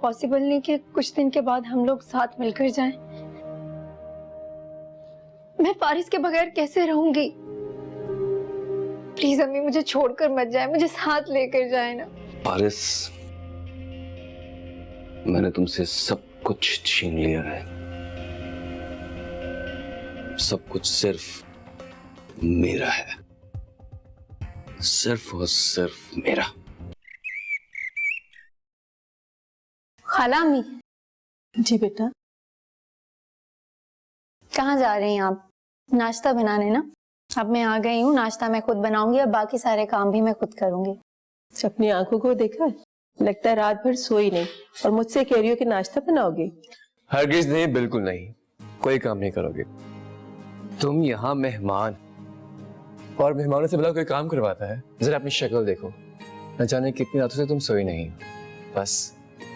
Possible नहीं कि कुछ दिन के बाद हम लोग साथ मिलकर जाएं? मैं फारिस के बगैर कैसे रहूंगी? प्लीज अम्मी मुझे छोड़कर मत जाए, मुझे साथ लेकर जाए ना। फारिस, मैंने तुमसे सब कुछ छीन लिया है। सब कुछ सिर्फ मेरा है, सिर्फ और सिर्फ मेरा। खाला अम्मी। जी बेटा। कहाँ जा रही हैं आप? नाश्ता बनाने ना। अब मैं आ गई हूँ, नाश्ता मैं खुद बनाऊंगी, अब बाकी सारे काम भी मैं खुद करूंगी। अपनी आंखों को देखा है? लगता है रात भर सोई नहीं और मुझसे कह रही हो कि नाश्ता बनाओगी। हरगिज नहीं, बिल्कुल नहीं, कोई काम नहीं करोगे तुम। यहाँ मेहमान, और मेहमानों से भला कोई काम करवाता है? जरा अपनी शक्ल देखो, न जाने कितनी रातों से तुम सोई नहीं। बस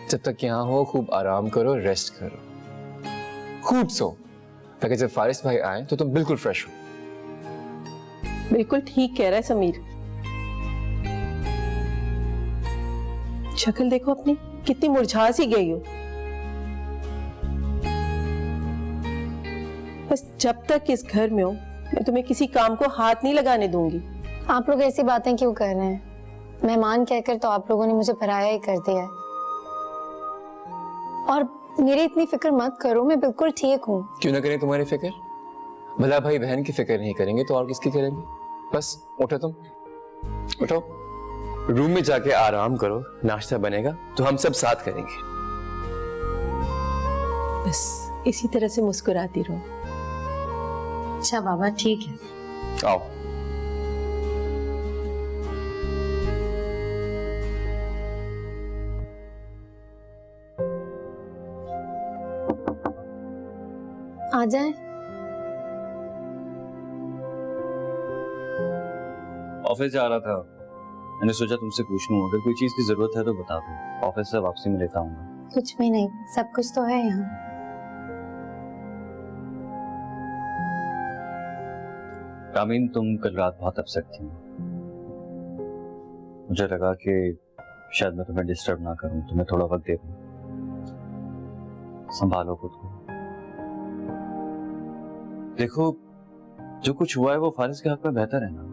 जब तक यहाँ हो खूब आराम करो, रेस्ट करो, खूब सो, ताकि जब फारिस भाई आए तो तुम बिल्कुल फ्रेश हो। बिल्कुल ठीक कह रहा है समीर। शक्ल देखो अपनी, कितनी मुरझा सी गई हो। बस जब तक इस घर में हो मैं तुम्हें किसी काम को हाथ नहीं लगाने दूंगी। आप लोग ऐसी बातें क्यों कर रहे हैं? मेहमान कहकर तो आप लोगों ने मुझे पराया ही कर दिया है। और मेरी इतनी फिक्र मत करो, मैं बिल्कुल ठीक हूँ। क्यों ना करें तुम्हारी फिक्र? भला भाई बहन की फिक्र नहीं करेंगे तो और किसकी करेंगे? बस उठो, तुम उठो, रूम में जाके आराम करो, नाश्ता बनेगा तो हम सब साथ करेंगे। बस इसी तरह से मुस्कुराती रहो। अच्छा बाबा, ठीक है। आओ। आ जाए। ऑफिस जा रहा था, मैंने सोचा तुमसे पूछ लूं, अगर कोई चीज की जरूरत है तो बता दो, ऑफिस से वापसी में लेता आऊंगा। कुछ भी नहीं, सब कुछ तो है यहाँ। रामीन, तुम कल रात बहुत अपसेट थी। मुझे लगा कि शायद मैं तुम्हें डिस्टर्ब ना करूं, तुम्हें थोड़ा वक्त दे दूं। संभालो खुद को। देखो, जो कुछ हुआ है वो फारिस के हक में बेहतर है ना।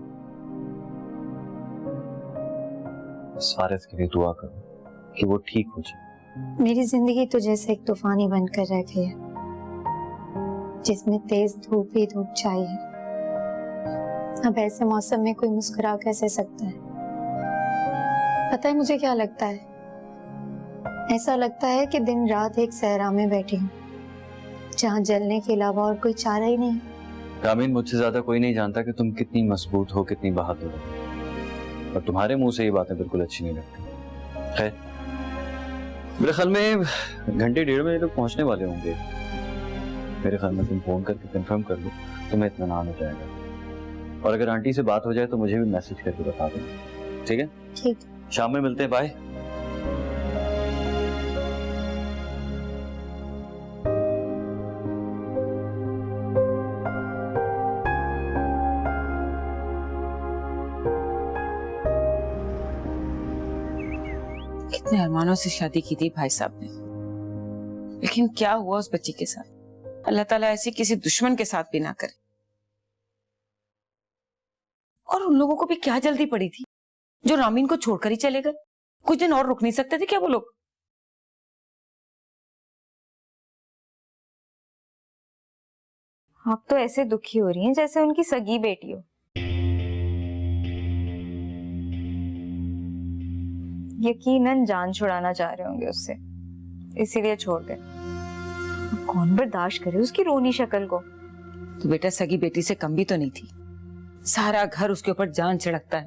इस फारिस के लिए दुआ करो कि वो ठीक हो जाए। मेरी जिंदगी तो जैसे एक तूफान ही बनकर रह गई है, जिसमें तेज धूप ही धूप चाहिए। अब ऐसे मौसम में कोई मुस्कुरा कैसे सकता है? पता है मुझे क्या लगता है? ऐसा लगता है कि दिन रात एक सहरा में बैठी हूँ, जहाँ जलने के अलावा और कोई चारा ही नहीं। रामीन, मुझसे ज्यादा कोई नहीं जानता कि तुम कितनी मजबूत हो, कितनी बहादुर हो, और तुम्हारे मुंह से ये बातें बिल्कुल अच्छी नहीं लगती। खैर, मेरे ख्याल में घंटे डेढ़ में लोग पहुंचने वाले होंगे। मेरे ख्याल में तुम फोन करके कंफर्म कर लो, तुम्हें इत्मीनान हो जाएगा। और अगर आंटी से बात हो जाए तो मुझे भी मैसेज करके बता दो, ठीक है? ठीक। शाम में मिलते हैं, बाय। कितने अरमानों से शादी की थी भाई साहब ने, लेकिन क्या हुआ उस बच्ची के साथ? अल्लाह ताला ऐसे किसी दुश्मन के साथ भी ना करे। और उन लोगों को भी क्या जल्दी पड़ी थी जो रामीन को छोड़कर ही चले गए? कुछ दिन और रुक नहीं सकते थे क्या वो लोग? आप तो ऐसे दुखी हो रही हैं जैसे उनकी सगी बेटी हो। यकीनन जान छुड़ाना चाह रहे होंगे उससे, इसीलिए छोड़ गए। कौन बर्दाश्त करे उसकी रोनी शक्ल को। तो बेटा सगी बेटी से कम भी तो नहीं थी, सारा घर उसके ऊपर जान छिड़कता है।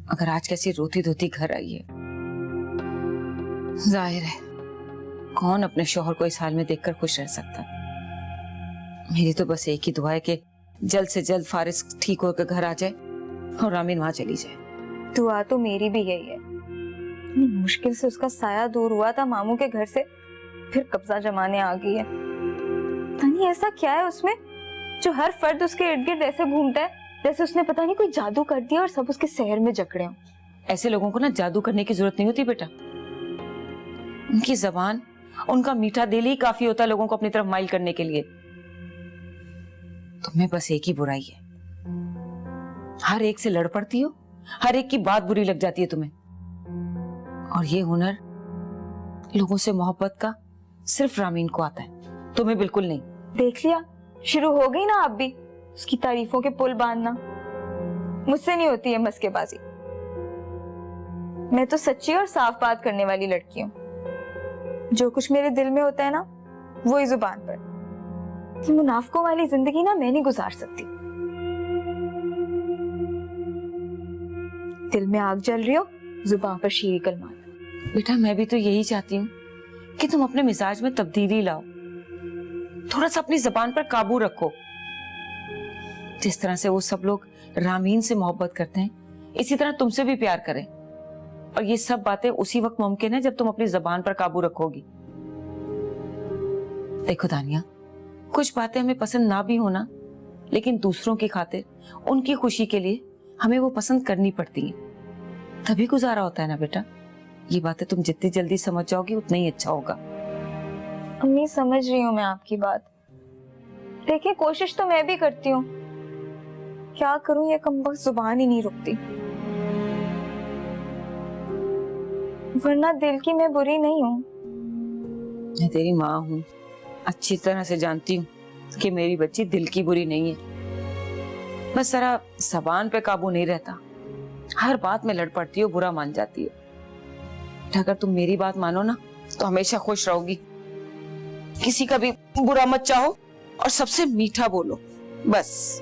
अगर आज कैसी रोती धोती घर आई है, जाहिर है कौन अपने शौहर को इस हाल में देखकर खुश रह सकता। मेरी तो बस एक ही दुआ है कि जल्द से जल्द फारिस ठीक होकर घर आ जाए और रामीन वहां चली जाए। दुआ तो मेरी भी यही है। इतनी मुश्किल से उसका साया दूर हुआ था मामू के घर से, फिर कब्जा जमाने आ गई है। पता नहीं ऐसा क्या है उसमें जो हर फर्द उसके इर्द गिर्द ऐसे घूमता है जैसे उसने पता नहीं कोई जादू कर दिया और सब उसके शहर में जकड़े हों। ऐसे लोगों को ना जादू करने की जरूरत नहीं होती बेटा। उनकी जबान, उनका मीठा दिल ही काफी होता है लोगों को अपनी तरफ माइल करने के लिए। तुम्हें बस एक ही बुराई है, हर एक से लड़ पड़ती हो, हर एक की बात बुरी लग जाती है तुम्हें। और ये हुनर लोगों से मोहब्बत का सिर्फ रामीन को आता है, तुम्हें बिल्कुल नहीं। देख लिया, शुरू हो गई ना आप भी उसकी तारीफों के पुल बांधना। मुझसे नहीं होती है मस्केबाजी। मैं तो सच्ची और साफ बात करने वाली लड़की हूँ। जो कुछ मेरे दिल में होता है ना, वो ही जुबान पर। ये मुनाफिकों वाली जिंदगी ना मैं नहीं गुजार सकती। दिल में आग जल रही हो, जुबान पर शीरी कलमात। बेटा मैं भी तो यही चाहती हूँ कि तुम अपने मिजाज में तब्दीली लाओ, थोड़ा सा अपनी जबान पर काबू रखो। जिस तरह से वो सब लोग रामीन से मोहब्बत करते हैं, इसी तरह तुमसे भी प्यार करें। और ये सब बातें उसी वक्त मुमकिन है जब तुम अपनी जबान पर काबू रखोगी। देखो दानिया, कुछ बातें हमें पसंद ना भी होना, लेकिन दूसरों की खातिर, उनकी खुशी के लिए हमें वो पसंद करनी पड़ती है, तभी गुजारा होता है ना बेटा। ये बातें तुम जितनी जल्दी समझ जाओगी उतना ही अच्छा होगा। अम्मी समझ रही हूँ मैं आपकी बात। देखिए कोशिश तो मैं भी करती हूँ, क्या करूँ ये कमबख्त जुबान ही नहीं रुकती। वरना दिल की मैं बुरी नहीं हूँ। मैं तेरी माँ हूँ, अच्छी तरह से जानती हूँ कि मेरी बच्ची दिल की बुरी नहीं है। बस जरा जबान पे काबू नहीं रहता, हर बात में लड़ पड़ती हो, बुरा मान जाती है। अगर तुम मेरी बात मानो ना तो हमेशा खुश रहोगी। किसी का भी बुरा मत चाहो और सबसे मीठा बोलो, बस।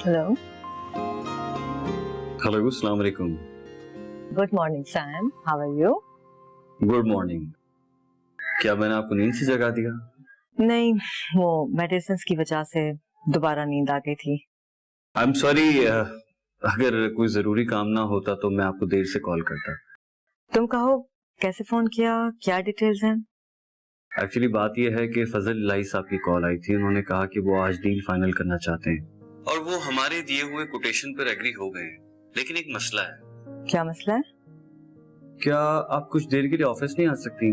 हेलो, हेलो, अस्सलाम वालेकुम। Good morning Sam, how are you? Good morning. क्या मैंने आपको नींद से जगा दिया? नहीं, वो मेडिसिन की वजह से दोबारा नींद आ गई थी। आई एम सॉरी, अगर कोई जरूरी काम ना होता तो मैं आपको देर से कॉल करता। तुम कहो कैसे फोन किया, क्या डिटेल्स हैं? एक्चुअली बात यह है कि फजल इलाही साहब की कॉल आई थी। उन्होंने कहा कि वो आज डील फाइनल करना चाहते हैं और वो हमारे दिए हुए कोटेशन पर एग्री हो गए हैं, लेकिन एक मसला है। क्या मसला है? क्या आप कुछ देर के लिए ऑफिस नहीं आ सकती?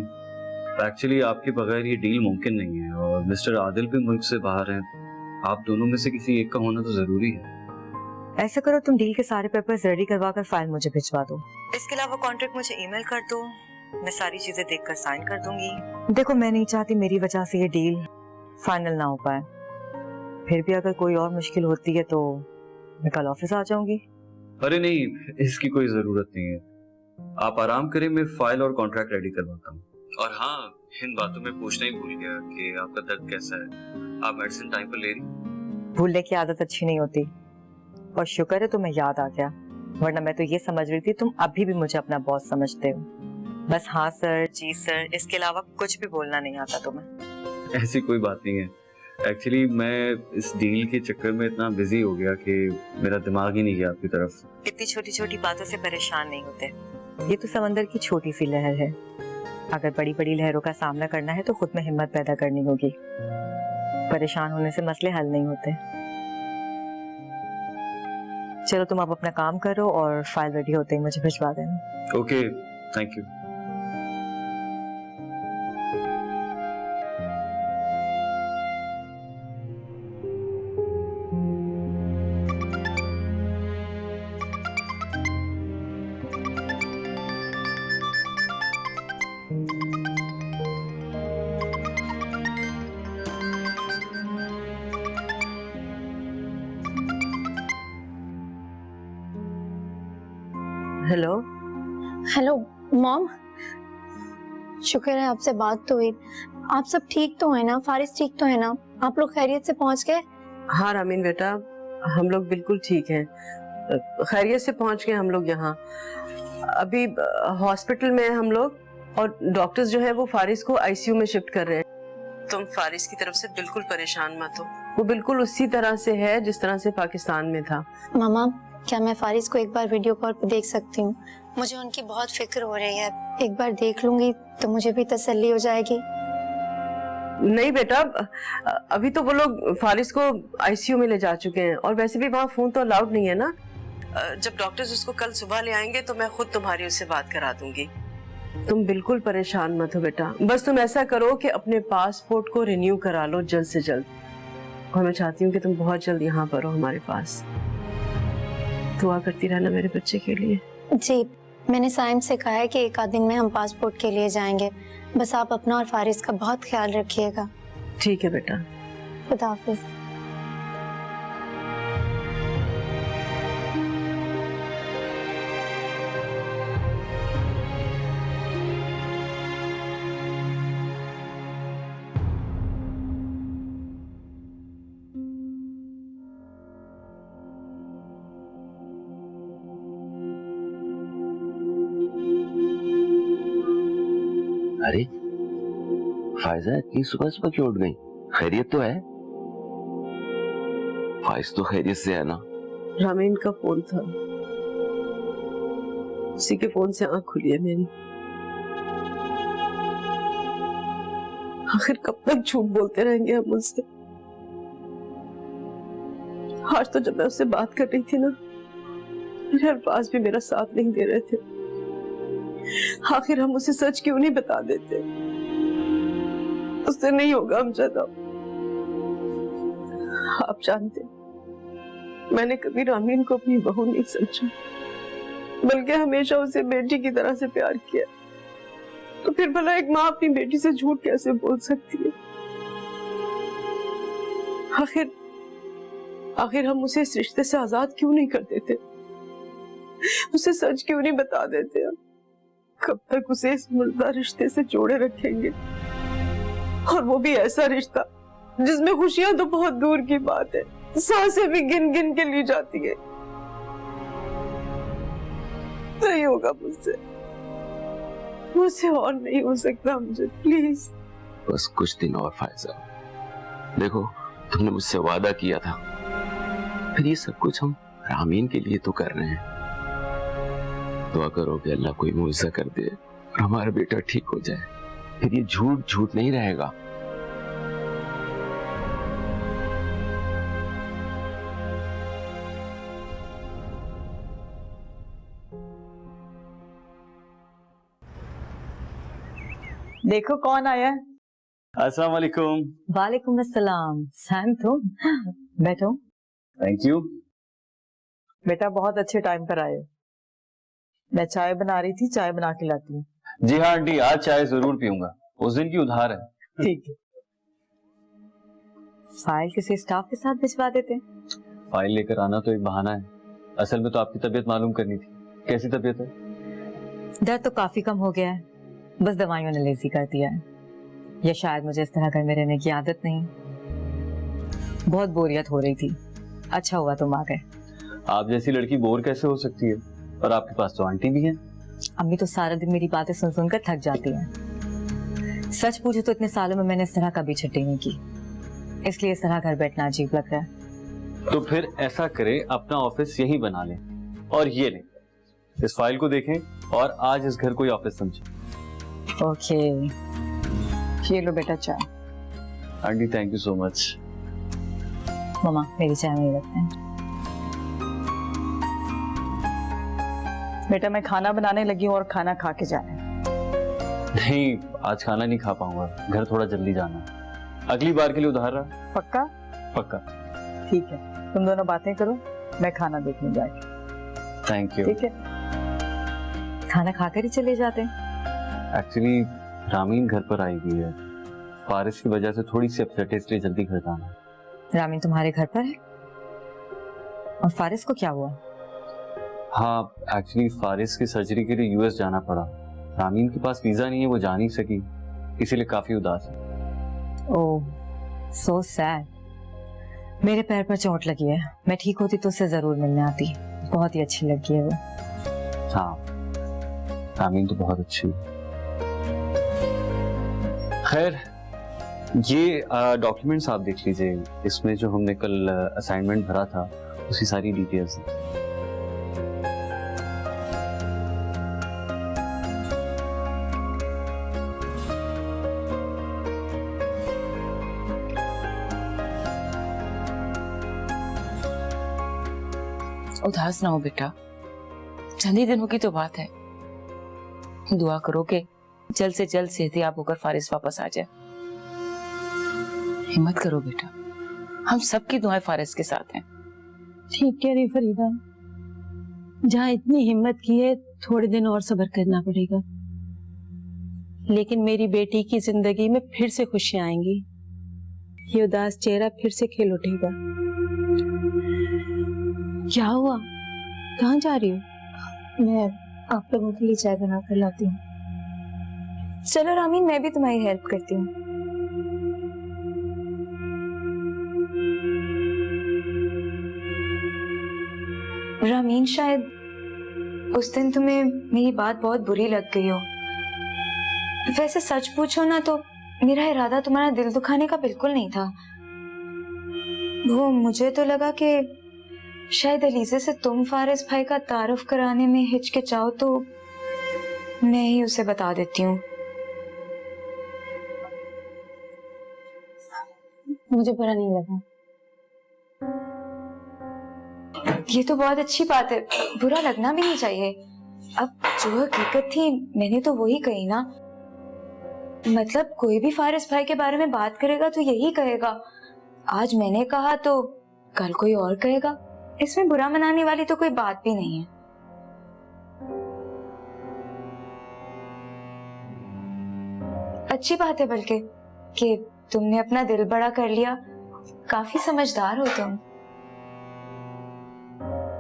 एक्चुअली आपके बगैर ये डील मुमकिन नहीं है और मिस्टर आदिल भी मुल्क से बाहर हैं। आप दोनों में से किसी एक का होना तो जरूरी है। ऐसा करो, तुम डील के सारे पेपर्स रेडी करवा कर फाइल मुझे भिजवा दो। इसके अलावा कॉन्ट्रैक्ट मुझे ईमेल कर दो, मैं सारी चीजें देखकर साइन कर दूंगी। देखो, मैं नहीं चाहती मेरी वजह से ये डील फाइनल ना हो पाए। फिर भी अगर कोई और मुश्किल होती है तो मैं कल ऑफिस आ जाऊंगी। अरे नहीं, इसकी कोई जरूरत नहीं है। आप आराम करें, मैं फाइल और कॉन्ट्रैक्ट रेडी करवाता हूँ। और हाँ, इन बातों में पूछना ही भूल गया कि आपका दर्द कैसा है। आप मेडिसिन टाइम पर ले रही? भूलने की आदत अच्छी नहीं होती, और शुक्र है तुम्हें याद आ गया, वरना मैं तो ये समझ रही थी तुम अभी भी मुझे अपना बॉस समझते हो। बस हाँ सर, जी सर, इसके अलावा कुछ भी बोलना नहीं आता तुम्हें। ऐसी कोई बात नहीं है। एक्चुअली मैं इस डील के चक्कर में इतना बिजी हो गया कि मेरा दिमाग ही नहीं गया आपकी तरफ। इतनी छोटी छोटी बातों से परेशान नहीं होते, ये तो समंदर की छोटी सी लहर है। अगर बड़ी बड़ी लहरों का सामना करना है तो खुद में हिम्मत पैदा करनी होगी। परेशान होने से मसले हल नहीं होते। चलो, तुम अब अपना काम करो और फाइल रेडी होते ही मुझे भिजवा देना। Okay, thank you. Hello. Hello mom, शुक्र है आपसे बात तो हुई। आप सब ठीक तो है ना? फारिस ठीक तो है ना? आप लोग खैरियत से पहुंच गए? हाँ रामीन बेटा, हम लोग बिल्कुल ठीक हैं, खैरियत से पहुंच गए हम लोग यहाँ। अभी हॉस्पिटल में हैं हम लोग, और डॉक्टर्स जो है वो फारिस को आईसीयू में शिफ्ट कर रहे हैं। तुम फारिस की तरफ से बिल्कुल परेशान मत हो। वो बिल्कुल उसी तरह से है जिस तरह से पाकिस्तान में था। मामा, क्या मैं फारिस को एक बार वीडियो कॉल पे देख सकती हूँ? मुझे उनकी बहुत फिक्र हो रही है। एक बार देख लूंगी तो मुझे भी तसल्ली हो जाएगी। नहीं बेटा, अभी तो वो लोग फारिस को आईसीयू में ले जा चुके हैं और वैसे भी वहाँ फोन तो अलाउड नहीं है ना। जब डॉक्टर्स उसको कल सुबह ले आएंगे तो मैं खुद तुम्हारी उससे बात करा दूंगी। तुम बिल्कुल परेशान मत हो बेटा, बस तुम ऐसा करो कि अपने पासपोर्ट को रिन्यू करा लो जल्द से जल्द। और मैं चाहती हूँ कि तुम बहुत जल्द यहाँ पर हो हमारे पास। दुआ करती रहना मेरे बच्चे के लिए। जी, मैंने साइम से कहा है कि एक आध दिन में हम पासपोर्ट के लिए जाएंगे। बस आप अपना और फारिस का बहुत ख्याल रखिएगा। ठीक है बेटा। खुदा हाफिज। अरे फायजा इतनी सुबह सुबह क्यों उठ गई? खैरियत तो है? फाइज तो खैरियत से है ना? रामीन का फोन था, उसी के फोन से आंख खुली है मेरी। आखिर कब तक झूठ बोलते रहेंगे हम उससे? आज तो जब मैं उससे बात कर रही थी ना, मेरे अल्फाज भी मेरा साथ नहीं दे रहे थे। आखिर हम उसे सच क्यों नहीं बता देते? उससे नहीं होगा अमजद। आप जानते, मैंने कभी रामीन को अपनी बहू नहीं समझा, बल्कि हमेशा उसे बेटी की तरह से प्यार किया। तो फिर भला एक माँ अपनी बेटी से झूठ कैसे बोल सकती है? आखिर हम उसे इस रिश्ते से आजाद क्यों नहीं कर देते? उसे सच क्यों नहीं बता देते? हम कब तक उसे इस मुर्दा रिश्ते से जोड़े रखेंगे? और वो भी ऐसा रिश्ता जिसमें खुशियां तो बहुत दूर की बात है, सांसें भी गिन गिन के ली जाती है। नहीं होगा मुझसे और नहीं हो सकता मुझे, प्लीज। बस कुछ दिन और फायजा। देखो, तुमने मुझसे वादा किया था, फिर ये सब कुछ हम रामीन के लिए तो कर रहे हैं। दुआ करो कि अल्लाह कोई मुआवजा कर दे और हमारा बेटा ठीक हो जाए। फिर ये झूठ झूठ नहीं रहेगा। देखो कौन आया। अस्सलाम वालेकुम। वालेकुम अस्सलाम। सैम तुम? बैठो। Thank you. बेटा बहुत अच्छे टाइम पर आए। मैं चाय बना रही थी, चाय बना के लाती हूँ। जी हाँ आंटी, आज चाय जरूर पीऊंगा, उस दिन की उधार है। ठीक है। फाइल किसी स्टाफ के साथ भिजवा देते हैं। फाइल लेकर आना तो एक बहाना है, असल में तो आपकी तबीयत मालूम करनी थी। कैसी तबीयत है? दर्द तो काफी कम हो गया है, बस दवाइयों ने लेजी कर दिया है। या शायद मुझे इस तरह घर में रहने की आदत नहीं। बहुत बोरियत हो रही थी, अच्छा हुआ तुम आ गए। आप जैसी लड़की बोर कैसे हो सकती है? और आपके पास तो आंटी भी है। अम्मी तो सारा दिन मेरी बातें सुन सुनकर थक जाती हैं। सच पूछो तो इतने सालों में मैंने इस तरह कभी छुट्टी नहीं की, इसलिए इस तरह घर बैठना अजीब लग रहा है। तो फिर ऐसा करें, अपना ऑफिस यही बना लें। और ये लें, इस फाइल को देखें और आज इस घर को ही ऑफिस समझें। ओके, ये लो बेटा चाय। Aunty thank you so much. मामा मेरी चाय नहीं रखते हैं। बेटा मैं खाना बनाने लगी हूँ और खाना खा के जाए। नहीं, आज खाना नहीं खा पाऊंगा, घर थोड़ा जल्दी जाना है। अगली बार के लिए उधार रहा। पक्का? पक्का। ठीक है, तुम दोनों बातें करो, मैं खाना देखने जाऊँ। Thank you. ठीक है, खाना खाकर ही चले जाते हैं। एक्चुअली रामीन घर पर आई हुई है, फारिस की वजह से थोड़ी सी अपसेट है, इसलिए जल्दी घर जाना। रामीन तुम्हारे घर पर है? और फारिस को क्या हुआ? हाँ, एक्चुअली फारिस की सर्जरी के लिए यूएस जाना पड़ा। रामीन के पास वीजा नहीं है, वो जा नहीं सकी, इसीलिए काफी उदास है। ओह, सो सैड। मेरे पैर पर चोट लगी है, मैं ठीक होती तो उससे जरूर मिलने आती। बहुत ही अच्छी लगी है वो। हाँ, रामीन तो बहुत अच्छी है। खैर, ये डॉक्यूमेंट्स आप देख लीजिए, इसमें जो हमने कल असाइनमेंट भरा था उसकी सारी डिटेल्स हैं। उदास ना हो बेटा, चंद ही दिनों की तो बात है। दुआ करो कि जल्द से जल्द सेहतियाब होकर फारिस वापस आ जाए। हिम्मत करो बेटा, हम सबकी दुआएं फारिस के साथ हैं। ठीक कह रही फरीदा, जहाँ इतनी हिम्मत की है थोड़े दिन और सब्र करना पड़ेगा, लेकिन मेरी बेटी की जिंदगी में फिर से खुशियां आएंगी। ये उदास चेहरा फिर से खिल उठेगा। क्या हुआ, कहाँ जा रही हो? मैं आप लोगों के लिए चाय बना कर लाती हूँ। चलो रामीन, मैं भी तुम्हारी हेल्प करती हूँ। रामीन, शायद उस दिन तुम्हें मेरी बात बहुत बुरी लग गई हो। वैसे सच पूछो ना तो मेरा इरादा तुम्हारा दिल दुखाने का बिल्कुल नहीं था। वो मुझे तो लगा कि शायद अलीज़े से तुम फारिस भाई का तारुफ कराने में हिचकिचाओ, तो मैं ही उसे बता देती हूँ। मुझे बुरा नहीं लगा। ये तो बहुत अच्छी बात है, बुरा लगना भी नहीं चाहिए। अब जो हकीकत थी मैंने तो वही कही ना। मतलब कोई भी फारिस भाई के बारे में बात करेगा तो यही कहेगा। आज मैंने कहा तो कल कोई और कहेगा। इसमें बुरा मनाने वाली तो कोई बात भी नहीं है। अच्छी बात है बल्कि कि तुमने अपना दिल बड़ा कर लिया। काफी समझदार हो तुम।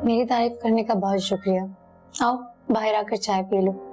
मेरी तारीफ करने का बहुत शुक्रिया। आओ बाहर आकर चाय पी लो।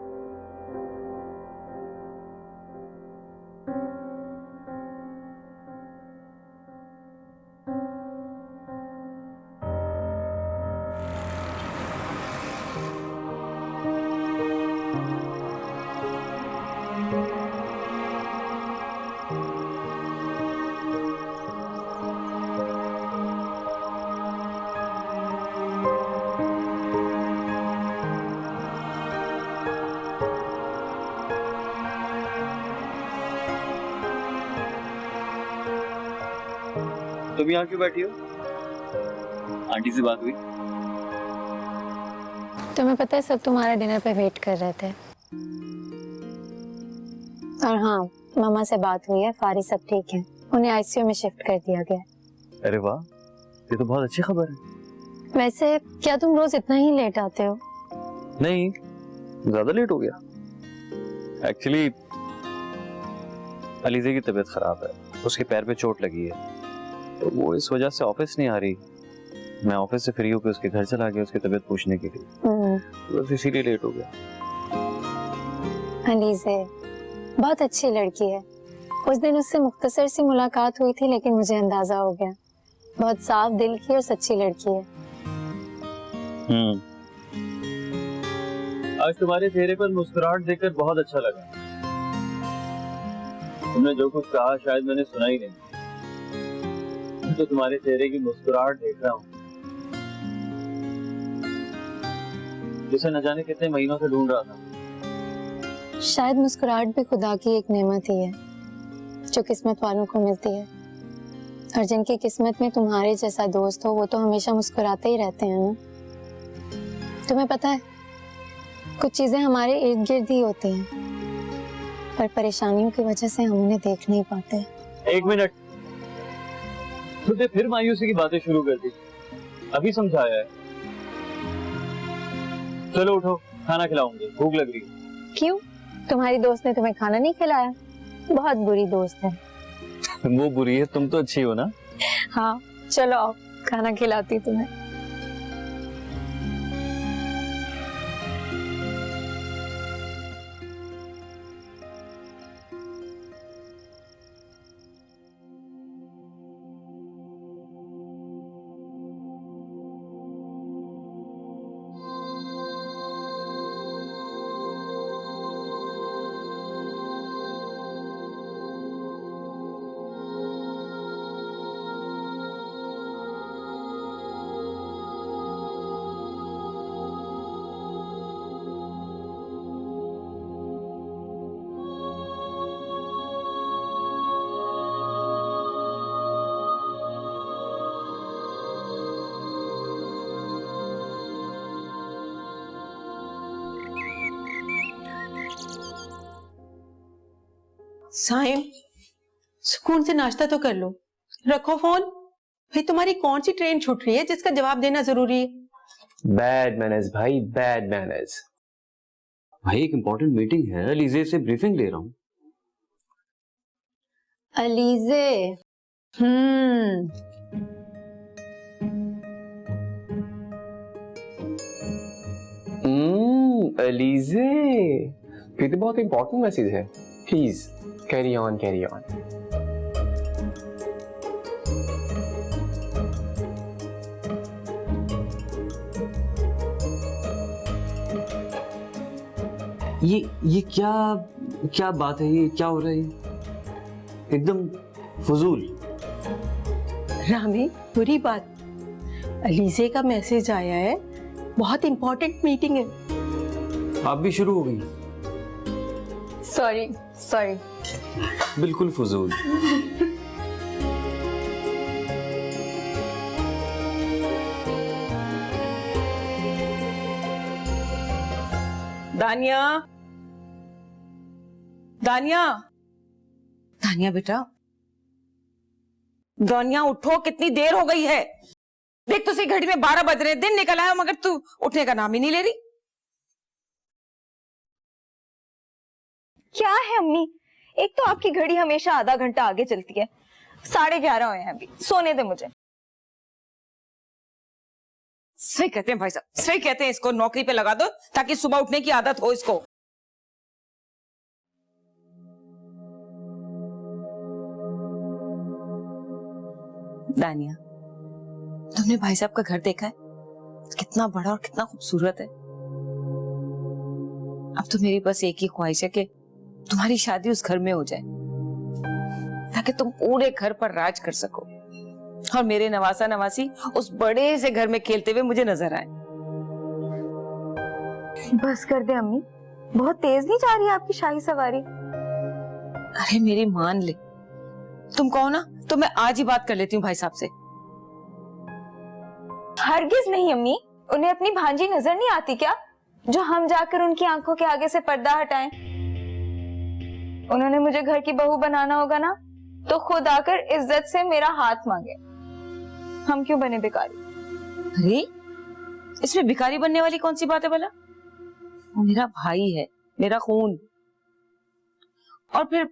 तुम यहाँ क्यों बैठी हो? आंटी से बात हुई? तुम्हें पता है सब तुम्हारे डिनर पे वेट कर रहे थे। और हाँ, मामा से बात हुई है, फारिस सब ठीक है, उन्हें आईसीयू में शिफ्ट कर दिया गया। अरे वाह, ये तो बहुत अच्छी खबर है। वैसे क्या तुम रोज इतना ही लेट आते हो? नहीं, ज्यादा लेट हो गया। एक्चुअली अलीज़े की तबीयत खराब है, उसके पैर पे चोट लगी है, तो वो इस वजह से ऑफिस नहीं आ रही। मैं ऑफिस से फ्री होकर उसके घर चला गया उसकी तबीयत पूछने के लिए, बस इसीलिए लेट हो गया। अलीज़े बहुत अच्छी लड़की है। उस दिन उससे मुख्तसर सी मुलाकात हुई थी, लेकिन मुझे अंदाजा हो गया बहुत साफ दिल की और सच्ची लड़की है। आज तुम्हारे चेहरे पर मुस्कुराहट देखकर बहुत अच्छा लगा। तुमने जो कुछ कहा शायद मैंने सुना ही नहीं, तो तुम्हारे चेहरे की मुस्कुराहट देख रहा हूँ, जिसे न जाने कितने महीनों से ढूंढ रहा था। शायद मुस्कुराहट भी खुदा की एक नेमत ही है जो किस्मत वालों को मिलती है, और जिनकी किस्मत में तुम्हारे जैसा दोस्त हो वो तो हमेशा मुस्कुराते ही रहते हैं ना। तुम्हें पता है कुछ चीजें हमारे इर्द गिर्द ही होती हैं, पर परेशानियों की वजह से हम उन्हें देख नहीं पाते। एक मिनट, तुमने फिर मायूसी की बातें शुरू कर दी। अभी समझाया है। चलो उठो, खाना खिलाऊंगी, भूख लग रही है। क्यों, तुम्हारी दोस्त ने तुम्हें खाना नहीं खिलाया? बहुत बुरी दोस्त है। वो बुरी है, तुम तो अच्छी हो ना। हाँ चलो आओ, खाना खिलाती तुम्हें। साइम, सुकून से नाश्ता तो कर लो, रखो फोन। भाई तुम्हारी कौन सी ट्रेन छूट रही है जिसका जवाब देना जरूरी है? बैड मैनर्स भाई, बैड मैनर्स। भाई एक इम्पोर्टेंट मीटिंग है, अलीजे से ब्रीफिंग ले रहा हूँ। अलीजे, अलीजे, ये तो बहुत इंपॉर्टेंट मैसेज है। Please carry on, carry on. ये क्या क्या बात है? ये क्या हो रहा है? एकदम फजूल। रामी, बुरी बात, अलीजे का मैसेज आया है, बहुत इंपॉर्टेंट मीटिंग है। आप भी शुरू हो गई? Sorry sorry. बिल्कुल फजूल। दानिया, दानिया, दानिया बेटा, दानिया उठो, कितनी देर हो गई है। देख तो सही, घड़ी में 12 बज रहे, दिन निकल आया मगर तू उठने का नाम ही नहीं ले रही। क्या है अम्मी, एक तो आपकी घड़ी हमेशा आधा घंटा आगे चलती है। 11:30 हुए हैं अभी, सोने दे मुझे। सही कहते हैं भाई साहब, सही कहते हैं, इसको नौकरी पे लगा दो ताकि सुबह उठने की आदत हो इसको। दानिया, तुमने भाई साहब का घर देखा है? कितना बड़ा और कितना खूबसूरत है। अब तो मेरी बस एक ही ख्वाहिश है कि तुम्हारी शादी उस घर में हो जाए ताकि तुम पूरे घर पर राज कर सको और मेरे नवासा नवासी उस बड़े से घर में खेलते हुए मुझे नजर आए। बस कर दे अम्मी, बहुत तेज नहीं जा रही है आपकी शाही सवारी? अरे मेरी मान ले, तुम कहो ना तो मैं आज ही बात कर लेती हूँ भाई साहब से। हरगिज नहीं अम्मी, उन्हें अपनी भांजी नजर नहीं आती क्या, जो हम जाकर उनकी आंखों के आगे से पर्दा हटाएं? उन्होंने मुझे घर की बहू बनाना होगा ना, तो खुद आकर इज्जत से मेरा हाथ मांगे। हम क्यों बने भिखारी? अरे इसमें भिखारी बनने वाली कौन सी बात है भला? वो मेरा भाई है, मेरा खून। और फिर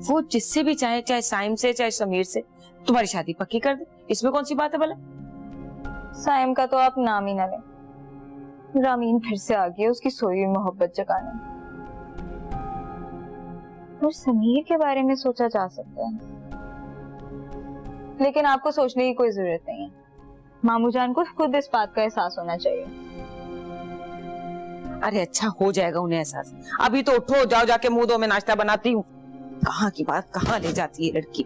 वो जिससे भी चाहे, चाहे साइम से चाहे समीर से, तुम्हारी शादी पक्की कर दे, इसमें कौन सी बात है भला? साइम का तो आप नाम ही ना लें, रामीन फिर से आ गई है उसकी सोई हुई मोहब्बत जगाने। और समीर के बारे में सोचा जा सकता है, लेकिन आपको सोचने की कोई जरूरत नहीं है। मामू जान को खुद इस बात का एहसास होना चाहिए। अरे अच्छा हो जाएगा उन्हें एहसास। अभी तो उठो, जाओ जाके मुंह धो, मैं नाश्ता बनाती हूँ। कहाँ की बात कहाँ ले जाती है लड़की।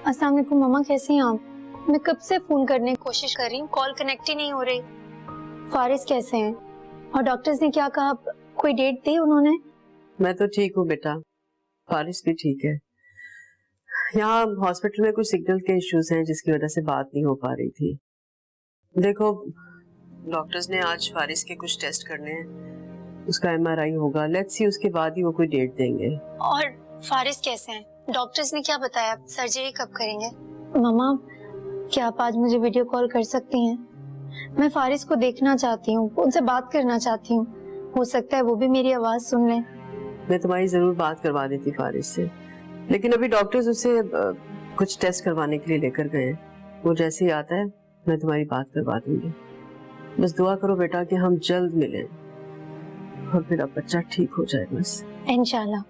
अस्सलाम वालेकुम मम्मा, कैसी हैं आप? मैं कब से फोन करने की कोशिश कर रही हूँ, कॉल कनेक्ट ही नहीं हो रही। फारिस कैसे हैं? और डॉक्टर्स ने क्या कहा, कोई डेट दी उन्होंने? मैं तो ठीक हूँ बेटा, फारिस भी ठीक है। यहाँ हॉस्पिटल में कुछ सिग्नल के इश्यूज हैं जिसकी वजह से बात नहीं हो पा रही थी। देखो डॉक्टर्स ने आज फारिस के कुछ टेस्ट करने हैं, उसका MRI होगा, लेट्स सी उसके बाद ही वो कोई डेट देंगे। और फारिस कैसे हैं? डॉक्टर्स ने क्या बताया, सर्जरी कब करेंगे? मम्मा क्या आप आज मुझे वीडियो कॉल कर सकती हैं? मैं फारिस को देखना चाहती हूँ, उनसे बात करना चाहती हूँ। हो सकता है वो भी मेरी आवाज सुन लें। मैं तुम्हारी जरूर बात करवा देती फारिस से, लेकिन अभी डॉक्टर्स उसे कुछ टेस्ट करवाने के लिए लेकर गए हैं। वो जैसे ही आता है मैं तुम्हारी बात करवा दूंगी। बस दुआ करो बेटा कि हम जल्द मिलें और मेरा बच्चा ठीक हो जाए बस। इंशाल्लाह,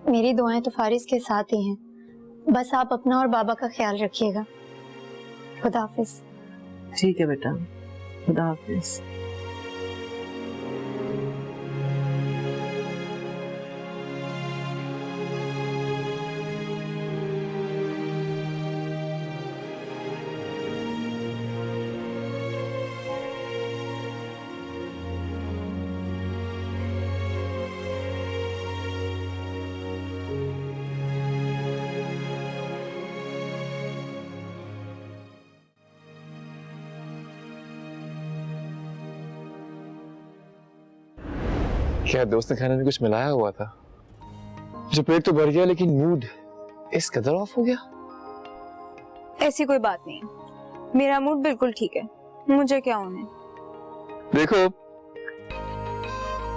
मेरी दुआएं तो फारिस के साथ ही हैं। बस आप अपना और बाबा का ख्याल रखिएगा। खुदा हाफिज। ठीक है बेटा, खुदा हाफिज। क्या दोस्त ने खाने में कुछ मिलाया हुआ था? जो पेट तो भर गया लेकिन मूड इस कदर ऑफ हो गया। ऐसी कोई बात नहीं है, मेरा मूड बिल्कुल ठीक है, मुझे क्या होना है। देखो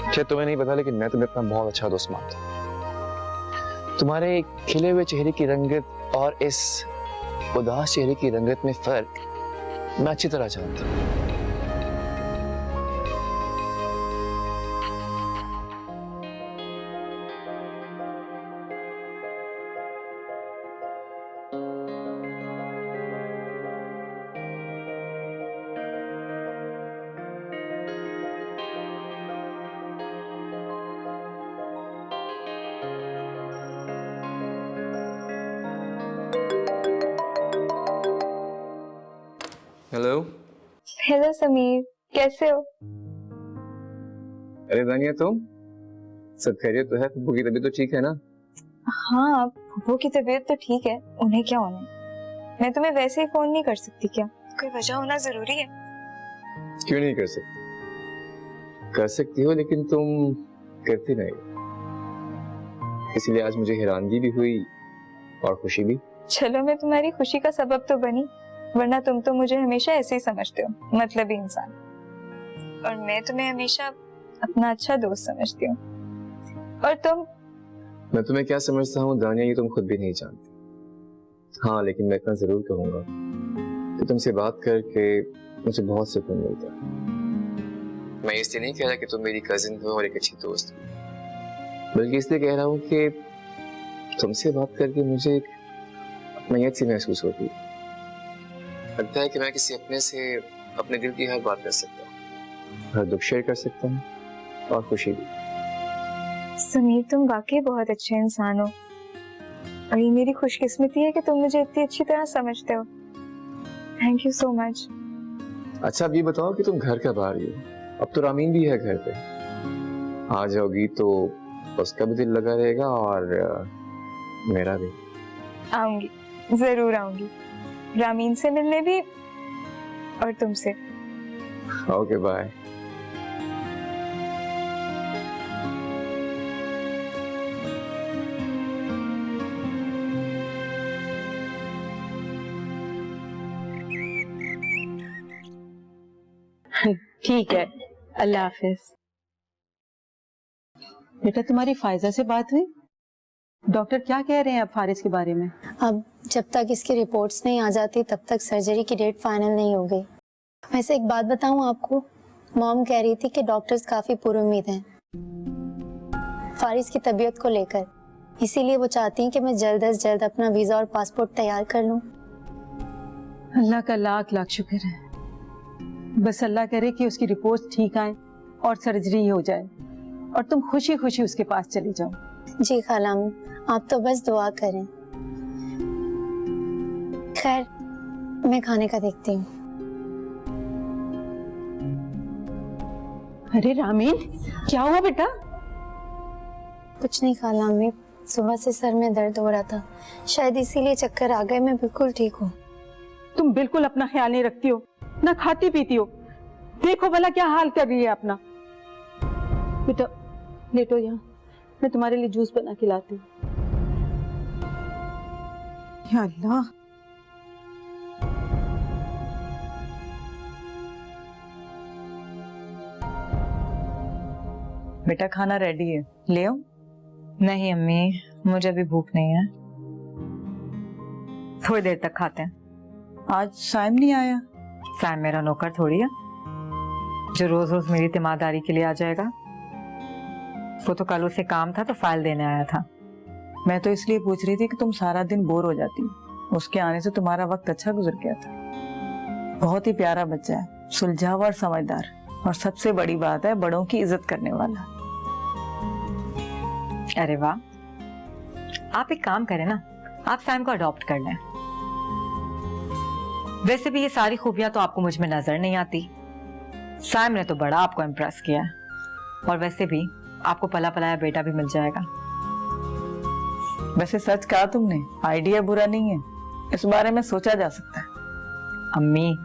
शायद तुम्हें नहीं पता लेकिन मैं तुम्हें अपना बहुत अच्छा दोस्त मानता हूँ। तुम्हारे खिले हुए चेहरे की रंगत और इस उदास चेहरे की रंगत में फर्क मैं अच्छी तरह जानता हूँ। हेलो। हेलो समीर, कैसे हो? अरे दानिया तुम सब खैरियत तो है? फुप्पू की तबीयत तो ठीक है ना? हाँ, फुप्पू की तबीयत तो ठीक है, उन्हें क्या होना है? मैं तुम्हें वैसे ही फोन नहीं कर सकती क्या? कोई वजह होना जरूरी है। क्यों नहीं कर सकती? कर सकती हो लेकिन तुम करती नहीं, इसलिए आज मुझे हैरानगी भी हुई और खुशी भी। चलो मैं तुम्हारी खुशी का सबब तो बनी, वरना तुम तो मुझे हमेशा ऐसे ही समझते हो, मतलबी इंसान। और मैं तुम्हें हमेशा अपना अच्छा दोस्त समझती हूँ। और तुम? मैं तुम्हें क्या समझता हूँ दानिया, ये तुम खुद भी नहीं जानती। हाँ लेकिन मैं इतना जरूर कहूंगा कि तुमसे बात करके मुझे बहुत सुकून मिलता है। मैं इसलिए नहीं कह रहा कि तुम मेरी कजिन हो और एक अच्छी दोस्त हो, बल्कि इसलिए कह रहा हूँ कि तुमसे बात करके मुझे एक अपनायत सी महसूस होती है। लगता है कि मैं किसी अपने से अपने दिल की हर बात कर सकता हूँ, हर दुख शेयर कर सकता हूँ और खुशी भी। समीर, तुम वाकई बहुत अच्छे इंसान हो और ये मेरी खुशकिस्मती है कि तुम मुझे इतनी अच्छी तरह समझते हो। Thank you so much. अच्छा अब ये बताओ कि तुम घर कब आ रही हो? अब तो रामीन भी है घर पे, आ जाओगी तो उसका भी दिल लगा रहेगा और मेरा भी। आऊंगी, जरूर आऊंगी, रामीन से मिलने भी और तुमसे। Okay bye. ठीक है, अल्लाह हाफिज। बेटा तुम्हारी फायजा से बात हुई? डॉक्टर क्या कह रहे हैं अब फारिस के बारे में? अब जब तक इसकी रिपोर्ट्स नहीं आ जाती तब तक सर्जरी की डेट फाइनल नहीं हो गई। वैसे एक बात बताऊं आपको, मॉम कह रही थी कि डॉक्टर्स काफी पुरुम्मीद हैं फारिस की तबीयत को लेकर, इसीलिए वो चाहती हैं कि मैं जल्द से जल्द अपना वीजा और पासपोर्ट तैयार कर लूं। अल्लाह का लाख लाख शुक्र है। बस अल्लाह करे कि उसकी रिपोर्ट्स ठीक आए और सर्जरी हो जाए और तुम खुशी खुशी उसके पास चली जाओ। जी खालामी, आप तो बस दुआ करें। खैर मैं खाने का देखती हूँ। अरे रामीन, क्या हुआ बेटा? कुछ नहीं खालामी, सुबह से सर में दर्द हो रहा था, शायद इसीलिए चक्कर आ गए। मैं बिल्कुल ठीक हूँ। तुम बिल्कुल अपना ख्याल नहीं रखती हो, ना खाती पीती हो। देखो भला क्या हाल कर रही है अपना। बेटा लेटो यहाँ, मैं तुम्हारे लिए जूस बना के लाती हूँ। या अल्लाह, बेटा खाना रेडी है, ले आओ। नहीं अम्मी, मुझे अभी भूख नहीं है, थोड़ी देर तक खाते हैं। आज साइम नहीं आया? सैम मेरा नौकर थोड़ी है जो रोज रोज मेरी तिमारदारी के लिए आ जाएगा। वो तो कल उसे काम था तो फाइल देने आया था। मैं तो इसलिए पूछ रही थी कि तुम सारा दिन बोर हो जाती, उसके आने से तुम्हारा वक्त अच्छा गुजर गया था। बहुत ही प्यारा बच्चा है, सुलझा हुआ और समझदार, और सबसे बड़ी बात है बड़ों की इज्जत करने वाला। अरे वाह, आप एक काम करें ना, आप सैम को अडॉप्ट कर लें। वैसे भी ये सारी खूबियां तो आपको मुझ में नजर नहीं आती। सैम ने तो बड़ा आपको इम्प्रेस किया है, और वैसे भी आपको पला पलाया बेटा भी मिल जाएगा। वैसे सच कहा तुमने, आइडिया बुरा नहीं है, इस बारे में सोचा जा सकता है। अम्मी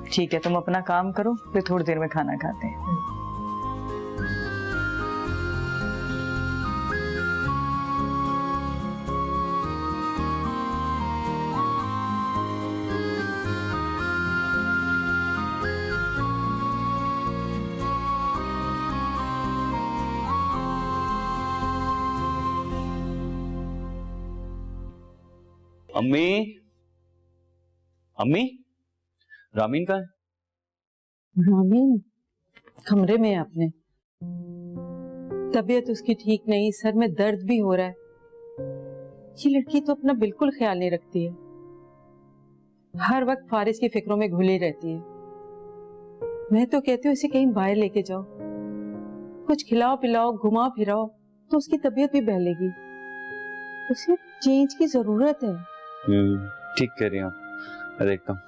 ठीक है, तुम अपना काम करो, फिर थोड़ी देर में खाना खाते हैं। अम्मी, अम्मी, रामीन कहाँ है? रामीन कमरे में है अपने। तबीयत उसकी ठीक नहीं, सर में दर्द भी हो रहा है। ये लड़की तो अपना बिल्कुल ख्याल नहीं रखती है, हर वक्त फारिस की फिक्रों में घुली रहती है। मैं तो कहती हूँ इसे कहीं बाहर लेके जाओ, कुछ खिलाओ पिलाओ, घुमाओ फिराओ, तो उसकी तबीयत भी बहलेगी। उसे चेंज की जरूरत है। ठीक कह रही हैं आप, मैं देखता हूँ।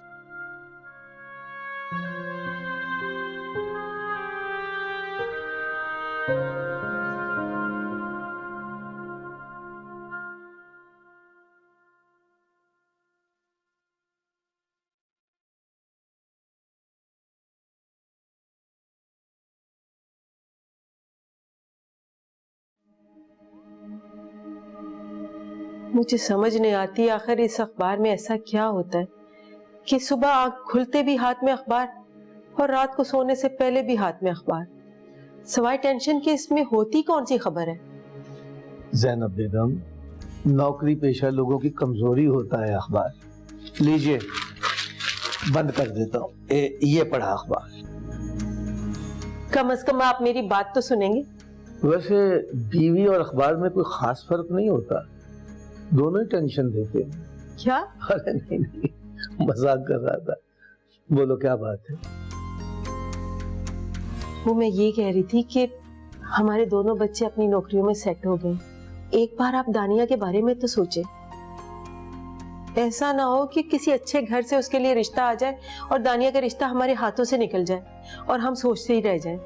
मुझे समझ नहीं आती आखिर इस अखबार में ऐसा क्या होता है कि सुबह आँख खुलते भी हाथ में अखबार और रात को सोने से पहले भी हाथ में अखबार। सवाई टेंशन के इसमें होती कौन सी खबर है? ज़ैनब बेगम, नौकरी पेशा लोगों की कमजोरी होता है अखबार। लीजिए, बंद कर देता हूँ, ये पढ़ा अखबार। कम से कम आप मेरी बात तो सुनेंगे। वैसे बीवी और अखबार में कोई खास फर्क नहीं होता, दोनों ही टेंशन देते हैं। क्या? अरे नहीं, मजाक कर रहा था। बोलो क्या बात है? वो मैं ये कह रही थी कि हमारे दोनों बच्चे अपनी नौकरियों में सेट हो गए। एक बार आप दानिया के बारे में तो सोचे। ऐसा ना हो कि किसी अच्छे घर से उसके लिए रिश्ता आ जाए और दानिया का रिश्ता हमारे हाथों से निकल जाए और हम सोचते ही रह जाएं।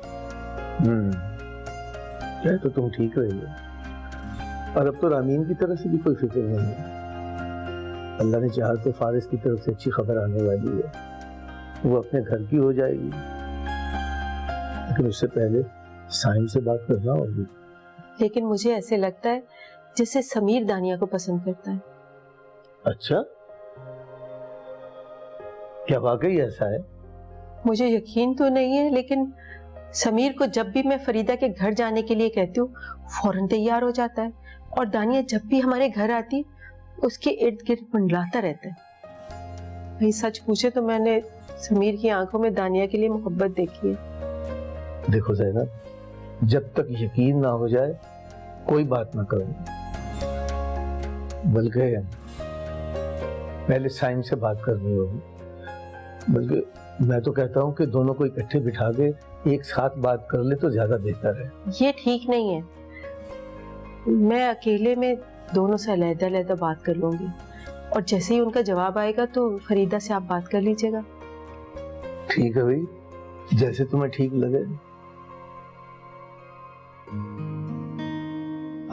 ये तो तुम ठीक रही हो। और अब तो रामीन की तरफ से भी कोई फिक्र नहीं है। अल्लाह ने चाहा तो फारिस की तरफ से अच्छी खबर आने वाली है, वो अपने घर की हो जाएगी। लेकिन उससे पहले साइम से बात करना होगी। लेकिन मुझे ऐसे लगता है जैसे समीर दानिया को पसंद करता है। अच्छा, क्या वाकई ऐसा है? मुझे यकीन तो नहीं है, लेकिन समीर को जब भी मैं फरीदा के घर जाने के लिए कहती हूँ फौरन तैयार हो जाता है और दानिया जब भी हमारे घर आती उसके इर्द गिर्द मंडलाता रहता है। भाई सच पूछे तो मैंने समीर की आंखों में दानिया के लिए मोहब्बत देखी है। देखो ज़ैनब, जब तक यकीन ना हो जाए कोई बात ना करो, बल्कि पहले साइम से बात करनी होगी। बल्कि मैं तो कहता हूँ कि दोनों को इकट्ठे बिठा के एक साथ बात कर ले तो ज्यादा बेहतर है। ये ठीक नहीं है, मैं अकेले में दोनों से अलग-अलग बात कर लूंगी और जैसे ही उनका जवाब आएगा तो फरीदा से आप बात कर लीजिएगा। ठीक है भाई, जैसे तुम्हें ठीक लगे।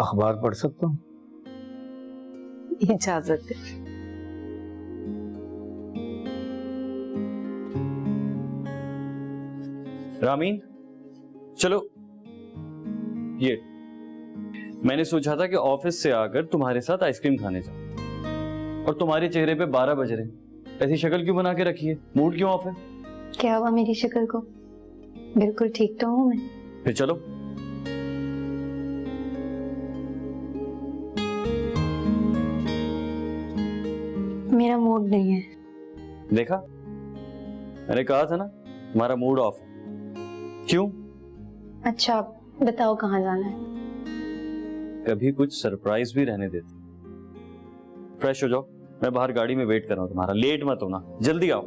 अखबार पढ़ सकता हूँ? इजाजत है। रामीन, चलो। ये मैंने सोचा था कि ऑफिस से आकर तुम्हारे साथ आइसक्रीम खाने जाऊं और तुम्हारे चेहरे पे 12 बज रहे। ऐसी शक्ल क्यों बना के रखी है? मूड क्यों ऑफ है? क्या हुआ मेरी शक्ल को? बिल्कुल ठीक तो हूँ मैं। फिर चलो। मेरा मूड नहीं है। देखा, मैंने कहा था ना तुम्हारा मूड ऑफ है। क्यों? अच्छा बताओ कहाँ जाना है? कभी कुछ सरप्राइज भी रहने देते। फ्रेश हो जाओ, मैं बाहर गाड़ी में वेट कर रहा हूँ तुम्हारा। लेट मत होना, जल्दी आओ।